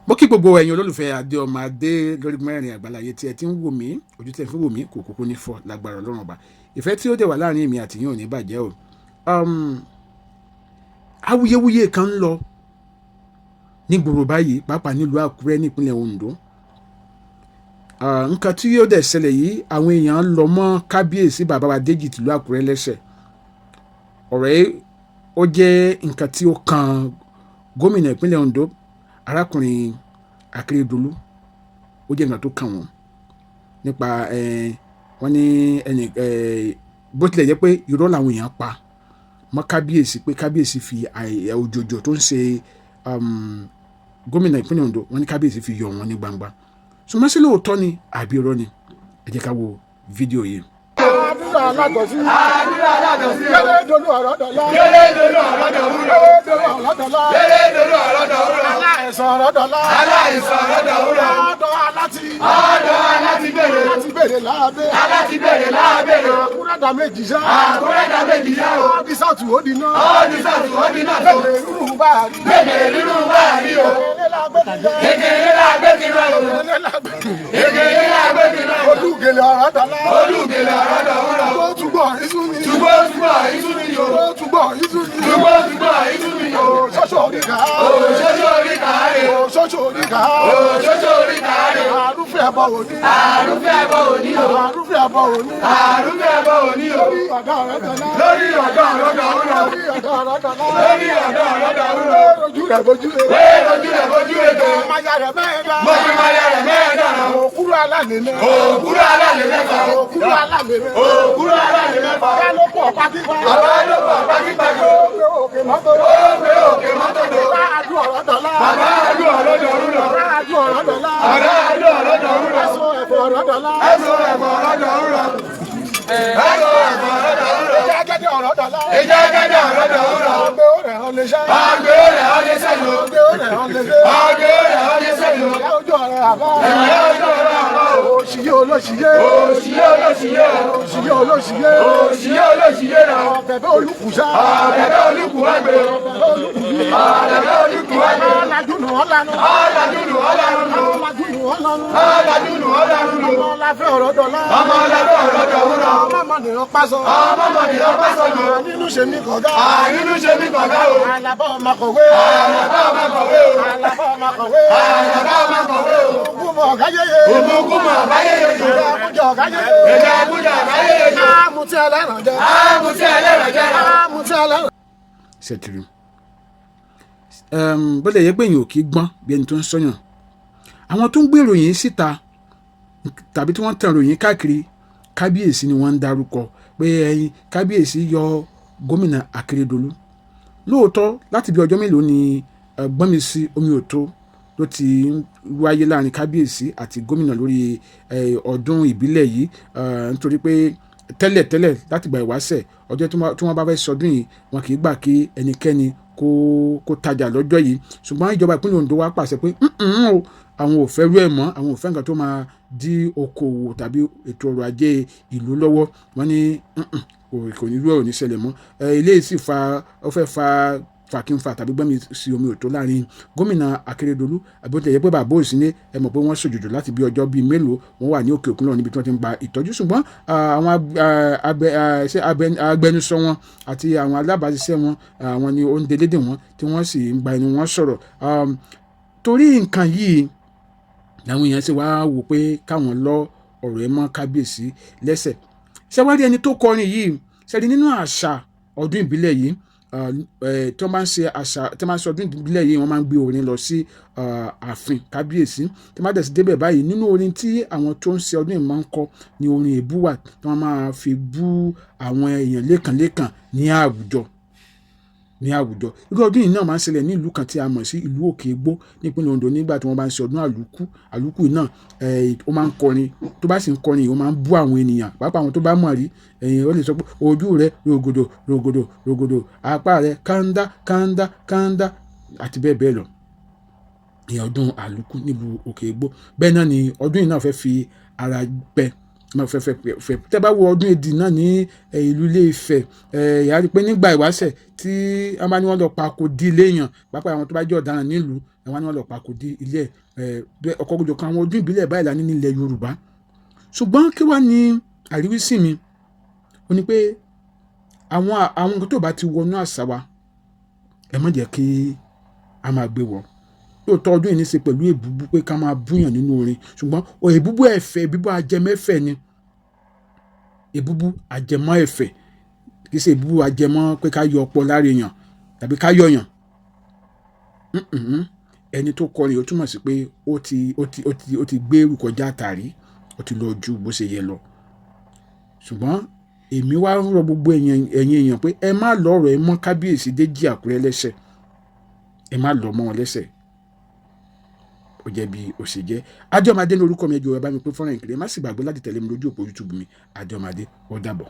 mo kí gbogbo ẹ̀yin olólùfẹ́ adé ọmọ adé lórí mẹ́rin àgbàláyé tí ẹ ti ń wò mí ojú tẹ̀ fi wò mí kò kúkú ní fọ́ lágbára Ọlọ́run ọba ìfẹ́ tí ó dẹ̀ wà láàrin èmi àti yín ò ní bàjẹ́ o. Awuyewuye kan ń lọ nígboro báyìí pàápàá nílùú Àkúrẹ́ nípínlẹ̀ Ondo. Nǹkan tí yóò dẹ̀ ṣẹlẹ̀ yìí àwọn èèyàn lọ mọ́ kábíyèsí bàbá wa Deji tìlú Àkúrẹ́ lẹ́sẹ̀. ọ̀rẹ́ ó jẹ́ nǹkan tí ó kan gómìnà ìpínlẹ̀ Ondo arákùnrin Akeredolu ó jẹ́ nǹkan tó kàn wọ́n nípa wọ́n ní ẹni bó tilẹ̀ jẹ́ pé irọ́ làwọn èèyàn pa mọ́ kábíyèsí pé kábíyèsí fi òjòjò tó ń ṣe gómìnà ìpínlẹ̀ Ondo wọ́n ní kábíyèsí fi yọ wọn ní gbangba ṣùgbọ́n sí lóòótọ́ ni àbí irọ́ ni ẹ jẹ́ ká wo fídíò yìí. Àdúrà alágọ̀sí. Akeredolu ọ̀rọ̀ dọ̀lá. Akeredolu ọ̀rọ̀ dọ̀wúrọ̀. Akeredolu ọ̀rọ̀ dọ̀wúrọ̀. Aláìsàn ọ̀rọ̀ dọ̀lá. Aláìsàn ọ̀rọ̀ dọ̀wúrọ̀. Ọ̀dọ̀ aláti. Bèrè. Aláti bèrè láàbẹ̀. Àkúrẹ́ dà méjì sá. O. Ọ́dísàtù ó di náà. Bèrè rúrù báàrí. O. Ègèrè lágbẹ́kìrọ̀. Olúgèlè ọ̀rọ̀ dọ̀lá. Tó túbọ̀ ìsúnmi. Tó túbọ̀ ìsúnmi. Ṣọ́ṣọ́ oríkà. Àrùfẹ́ ẹbọ òní. Lórí ọ̀dọ́ ọ̀rọ̀ dọ̀lá. Ojú rẹ̀ bojú ego. Máyà rẹ̀ mẹ́ẹ̀dá. Òkúrú alálẹ̀ mẹ́fà. Bàbá ló pọ̀ pátípá. Òkè mọ́tò. Bàbá àdú ọ̀rọ̀ dọ̀lá. Ẹ̀sọ́ ẹ̀fọ́ ọ̀rọ̀ dọ̀lá. Ìjẹ́gẹ́dẹ́ ọ̀rọ̀ dọ̀lá. Àgbẹ̀ òrẹ̀ hàn lè ṣẹ́. Ìyá ojú ọ̀rẹ́ àbá. Òṣìyẹ́ olóṣìyẹ́. Ọ̀bẹ̀bẹ̀ olùkùsá. Ọ̀làjúnù ọ̀lànà. Ọmọ láfẹ́ ọ̀rọ̀ dọ̀lá. Ọmọ nìyàn pásọ. Nínú ṣe mí kọ̀gá. Àlàbọ̀ ọmọkọ̀wé. Ògúnmọ̀ ọ̀gá yẹyẹ. Ìjàkújà ọ̀gá yẹyẹ. Àmùtí ẹlẹ́ràn jẹ́. Ṣètìrì bó lè yẹ pé èèyàn ò kí gbọ́n bí ẹni tó ń sọ́yàn àwọn tó ń gbé ìròyìn síta tàbí tí wọ́n tẹ̀ ìròyìn káàkiri kábíyèsí ni wọ́n ń dárúkọ pé kábíyèsí yọ gómìnà Akeredolu lóòótọ́ láti bí ọjọ́ mélòó ni gbọ́nmi sí omi òtó ló ti wáyé láàrin kábíyèsí àti gómìnà lórí ọdún ìbílẹ̀ yìí nítorí pé tẹ́lẹ̀ láti gbà ìwáṣẹ̀ ọjọ́ tí wọ́n bá fẹ́ sọdún yìí wọn kì í gbà kí ẹnikẹ́ni kó tajà lọ́jọ́ yìí ṣùgbọ́n ìjọba ìpínlẹ̀ Ondo wá pàṣẹ pé àwọn ò fẹ́ rú ẹ̀ mọ́ àwọn ò fẹ́ nǹkan tó máa dí okòwò tàbí ètò ọrọ̀ ajé ìlú lọ́wọ́ wọ́n ní kò ní rú ẹ̀ ò ní ṣẹlẹ̀ mọ́ eléyìí sì ó fẹ́ fa fàkínfà tàbí gbẹ́mi sí omi òtó láàrin gómìnà Akeredolu àbótẹ́ yẹ pé bàbá òsì ní ẹ mọ̀ pé wọ́n ṣòjòjò láti bí ọjọ́ bíi mélòó wọ́n wà ní òkè òkun náà níbi tí wọ́n ti ń gba ìtọ́jú ṣùgbọ́n àwọn agbẹnusọ wọn àti àwọn alábàáṣiṣẹ́ wọn àwọn ni ó ń delédè wọn tí wọ́n sì ń gba ẹnu wọn sọ̀rọ̀ torí nǹkan yìí làwọn èèyàn ṣe wá wò pé káwọn lọ ọ̀rọ̀ ẹ mọ́ kábíyèsí lẹ́sẹ̀ ṣẹ́wárí ẹni tó kọrin yìí ṣẹ́ni nínú àṣà ọdún ìbílẹ̀ yìí tí wọ́n bá ń ṣe àṣà tí wọ́n bá ń ṣe ọdún ìbílẹ̀ yìí wọ́n máa ń gbé orin lọ sí ààfin kábíyèsí tí wọ́n bá dẹ̀ sí débẹ̀ báyìí nínú orin tí àwọn tó ń ṣe ọdún yìí máa ń kọ ní orin èébú wà tí wọ́n máa fi bú àwọn èèyàn lékànlékàn ní àwùjọ irú ọdún yìí náà máa ń ṣẹlẹ̀ ní ìlú kan tí a mọ̀ sí ìlú Òkè Igbó nípínlẹ̀ Ondo nígbà tí wọ́n bá ń ṣe ọdún àlùkù náà ó máa ń kọrin tó bá sì ń kọrin ó máa ń bú àwọn ènìyàn pàápàá àwọn tó bá mọ̀ rí ó lè sọ pé ojú rẹ rògòdò apá rẹ kàńdá àti bẹ́ẹ̀ bẹ́ẹ̀ lọ ní ọdún àlùkù nílùú Òkè Igbó bẹ́ẹ̀ náà ni ọdún yìí náà fẹ́ fi ara gbẹ máa fẹ́ tẹ́ bá wo ọdún èdè náà ní ìlú Ilé Ifẹ̀ ìyá rí pé nígbà ìwáṣẹ̀ tí wọ́n bá ní wọ́n lọ pa kò di ilé èèyàn pàápàá àwọn tó bá jẹ́ ọ̀daràn nílùú wọ́n ní wọ́n lọ pa kò di ilé ọkọ̀ òjò kan àwọn ọdún ìbílẹ̀ báyìí la ní nílẹ̀ Yorùbá ṣùgbọ́n kí wá ní àríwísí mi ó ní pé àwọn nǹkan tó bá ti wọnú àṣà wa ẹ má jẹ́ kí a máa gbé wọ̀ lóòótọ́ ọdún yìí ní í ṣe pẹ̀lú èbúbú pé ká máa búyàn nínú orin ṣùgbọ́n èbúbú ẹ̀fẹ̀ èbúbú ajẹmẹ́fẹ̀ ni èbúbú ajẹmọ́ ẹ̀fẹ̀ kì í ṣe èbúbú ajẹmọ́ pé ká yọ ọ̀pọ̀ lára èèyàn tàbí ká yọ̀yàn ẹni tó kọrin ó túmọ̀ sí pé ó ti gbé kọjá àtàrí ó ti lọ ju bó ṣe yẹ lọ ṣùgbọ́n èmi wá ń rọ gbogbo ẹ̀yin èèyàn pé ẹ má lọ́rọ̀ ẹ mọ́ kábíyèsí Déjì Àkúrẹ́ lẹ́sẹ̀ ẹ má lọ́ mọ́ wọn lẹ́sẹ̀ ó jẹ́ bí ó ṣe jẹ́ Adéọmọdé ní orúkọ mi ẹjọ́ ẹ bá mi pé fọ́nrán ìkìlẹ̀ má sì gbàgbé láti tẹ̀lé mi lójú òpó YouTube mi Adéọmọdé ó dàbọ̀.